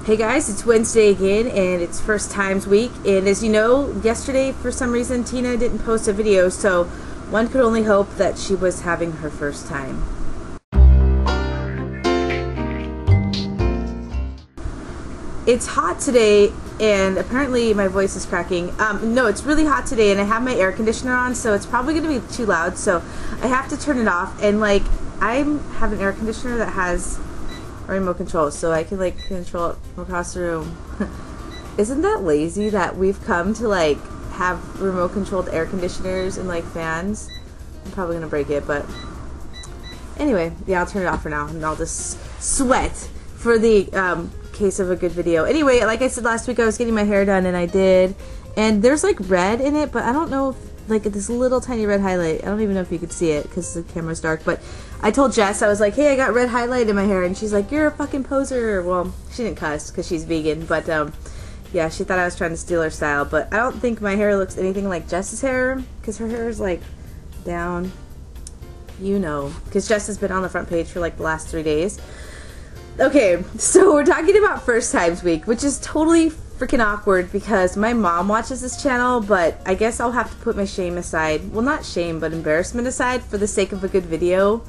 Hey guys, it's Wednesday again, and it's First Times Week, and as you know, yesterday for some reason Tina didn't post a video, so one could only hope that she was having her first time. It's hot today, and apparently my voice is cracking. No, it's really hot today, and I have my air conditioner on, so it's probably going to be too loud, so I have to turn it off, and like, I have an air conditioner that has remote control, so I can like control it from across the room. Isn't that lazy that we've come to like have remote controlled air conditioners and like fans? I'm probably gonna break it, but anyway, yeah, I'll turn it off for now, and I'll just sweat for the case of a good video. Anyway, like I said last week, I was getting my hair done, and I did, and there's like red in it, but I don't know if, like this little tiny red highlight, I don't even know if you could see it because the camera's dark, but I told Jess, I was like, hey, I got red highlight in my hair, and she's like, you're a fucking poser. Well, she didn't cuss because she's vegan, but yeah, she thought I was trying to steal her style, but I don't think my hair looks anything like Jess's hair because her hair is like down, you know, because Jess has been on the front page for like the last 3 days. Okay, so we're talking about First Times Week, which is totally freaking awkward because my mom watches this channel, but I guess I'll have to put my shame aside. Well, not shame, but embarrassment aside for the sake of a good video.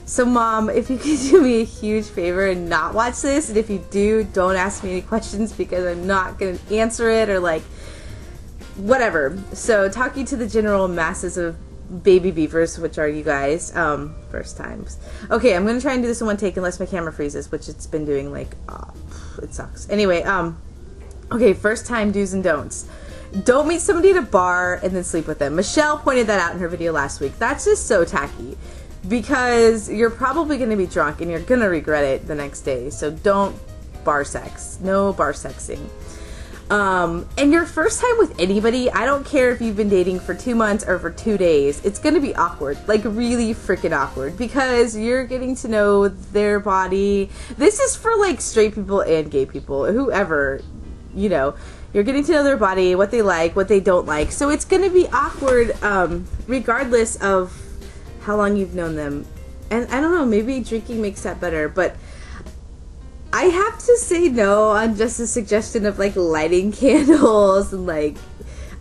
So Mom, if you could do me a huge favor and not watch this, and if you do, don't ask me any questions because I'm not going to answer it or like, whatever. So talking to the general masses of baby beavers, which are you guys, first times. Okay, I'm going to try and do this in one take unless my camera freezes, which it's been doing like, it sucks. Anyway, okay, first time do's and don'ts. Don't meet somebody at a bar and then sleep with them. Michelle pointed that out in her video last week. That's just so tacky because you're probably going to be drunk and you're going to regret it the next day. So don't bar sex. No bar sexing. And your first time with anybody, I don't care if you've been dating for 2 months or for 2 days, it's going to be awkward. Like really freaking awkward because you're getting to know their body. This is for like straight people and gay people, whoever. You know, you're getting to know their body, what they like, what they don't like. So it's going to be awkward regardless of how long you've known them. And I don't know, maybe drinking makes that better. But I have to say no on just a suggestion of like lighting candles and like,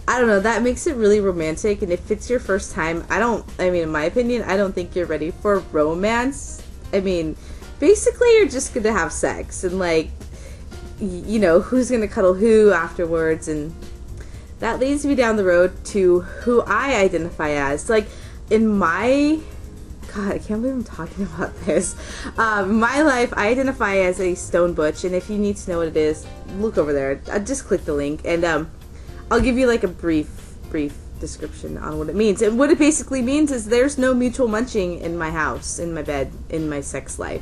I don't know, that makes it really romantic. And if it's your first time, I mean, in my opinion, I don't think you're ready for romance. I mean, basically you're just going to have sex and like, you know, who's gonna cuddle who afterwards, and that leads me down the road to who I identify as. Like, in my, God, I can't believe I'm talking about this. My life, I identify as a stone butch, and if you need to know what it is, look over there. Just click the link, and I'll give you like a brief description on what it means. And what it basically means is there's no mutual munching in my house, in my bed, in my sex life.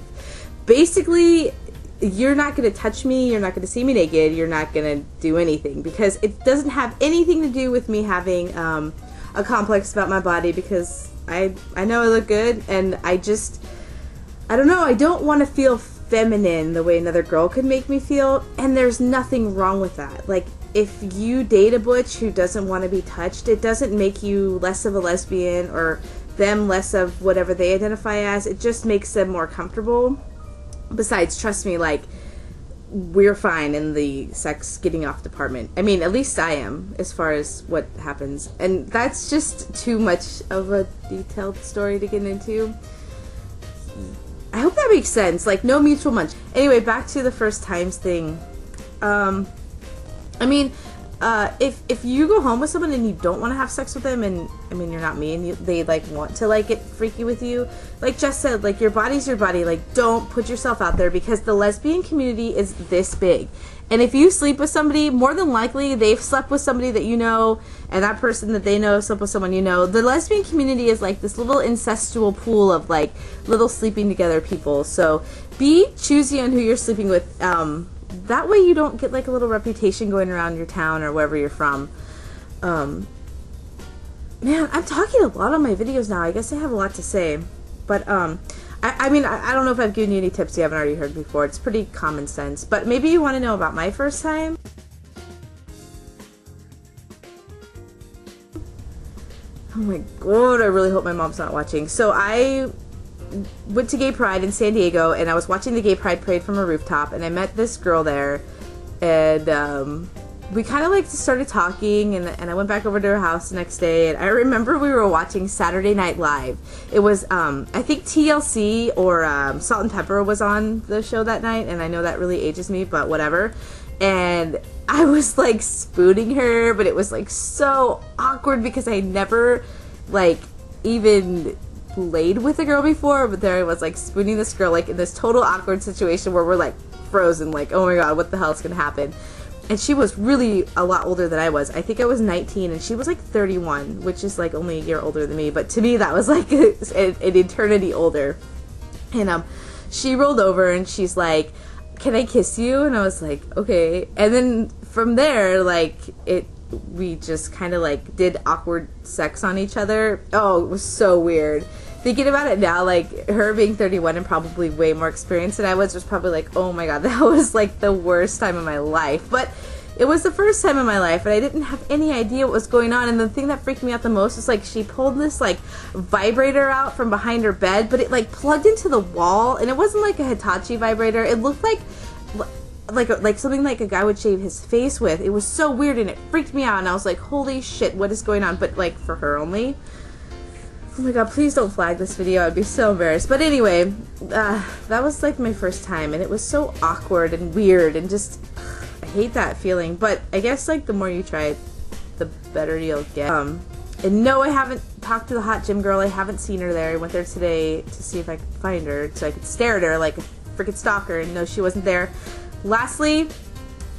Basically, you're not going to touch me, you're not going to see me naked, you're not going to do anything because it doesn't have anything to do with me having a complex about my body because I know I look good and I don't know, I don't want to feel feminine the way another girl could make me feel, and there's nothing wrong with that. Like, if you date a butch who doesn't want to be touched, it doesn't make you less of a lesbian or them less of whatever they identify as, it just makes them more comfortable. Besides, trust me, like, we're fine in the sex getting off department. I mean, at least I am, as far as what happens. And that's just too much of a detailed story to get into. I hope that makes sense. Like, no mutual munch. Anyway, back to the first times thing. I mean, if you go home with someone and you don't want to have sex with them, and I mean you're not me, and they like want to like get freaky with you, like Jess said, like your body's your body. Like, don't put yourself out there because the lesbian community is this big, and if you sleep with somebody, more than likely they've slept with somebody that you know, and that person that they know slept with someone you know. The lesbian community is like this little incestual pool of like little sleeping together people. So be choosy on who you're sleeping with. That way you don't get like a little reputation going around your town or wherever you're from. Man, I'm talking a lot on my videos now. I guess I have a lot to say. But, I mean, I don't know if I've given you any tips you haven't already heard before. It's pretty common sense. But maybe you want to know about my first time. Oh my God, I really hope my mom's not watching. So I went to Gay Pride in San Diego, and I was watching the Gay Pride parade from a rooftop, and I met this girl there and we kind of like started talking, and I went back over to her house the next day, and I remember we were watching Saturday Night Live. It was I think TLC or Salt and Pepper was on the show that night, and I know that really ages me, but whatever. And I was like spooning her, but it was like so awkward because I never like even laid with a girl before, but there I was like spooning this girl like in this total awkward situation where we're like frozen, like, oh my god, what the hell is gonna happen? And she was really a lot older than I was. I think I was 19 and she was like 31, which is like only a year older than me, but to me that was like an eternity older. And she rolled over and she's like, can I kiss you? And I was like, okay. And then from there, like, we just kind of like did awkward sex on each other. Oh, it was so weird. Thinking about it now, like, her being 31 and probably way more experienced than I was probably like, oh my god, that was like the worst time of my life. But it was the first time in my life, and I didn't have any idea what was going on. And the thing that freaked me out the most is like she pulled this like vibrator out from behind her bed, but it like plugged into the wall, and it wasn't like a Hitachi vibrator. It looked like something like a guy would shave his face with. It was so weird, and it freaked me out. And I was like, holy shit, what is going on? But like for her only. Oh my god, please don't flag this video. I'd be so embarrassed. But anyway, that was like my first time, and it was so awkward and weird, and just I hate that feeling. But I guess like the more you try it, the better you'll get. And no, I haven't talked to the hot gym girl. I haven't seen her there. I went there today to see if I could find her so I could stare at her like a freaking stalker, and no, she wasn't there. Lastly,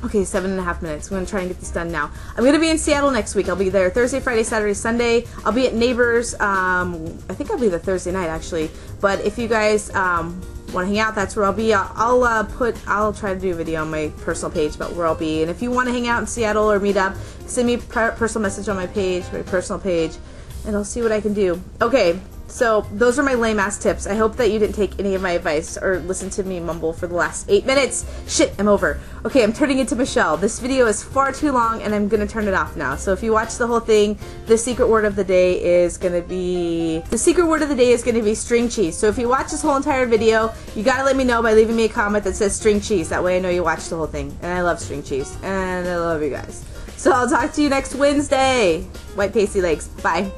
okay, 7.5 minutes. I'm going to try and get this done now. I'm going to be in Seattle next week. I'll be there Thursday, Friday, Saturday, Sunday. I'll be at Neighbors. I think I'll be there Thursday night, actually. But if you guys want to hang out, that's where I'll be. I'll try to do a video on my personal page about where I'll be. And if you want to hang out in Seattle or meet up, send me a personal message on my page, my personal page, and I'll see what I can do. Okay. So, those are my lame-ass tips. I hope that you didn't take any of my advice or listen to me mumble for the last 8 minutes. Shit, I'm over. Okay, I'm turning into Michelle. This video is far too long, and I'm going to turn it off now. So, if you watch the whole thing, the secret word of the day is going to be... string cheese. So, if you watch this whole entire video, you got to let me know by leaving me a comment that says string cheese. That way I know you watched the whole thing. And I love string cheese. And I love you guys. So, I'll talk to you next Wednesday. White pasty legs. Bye.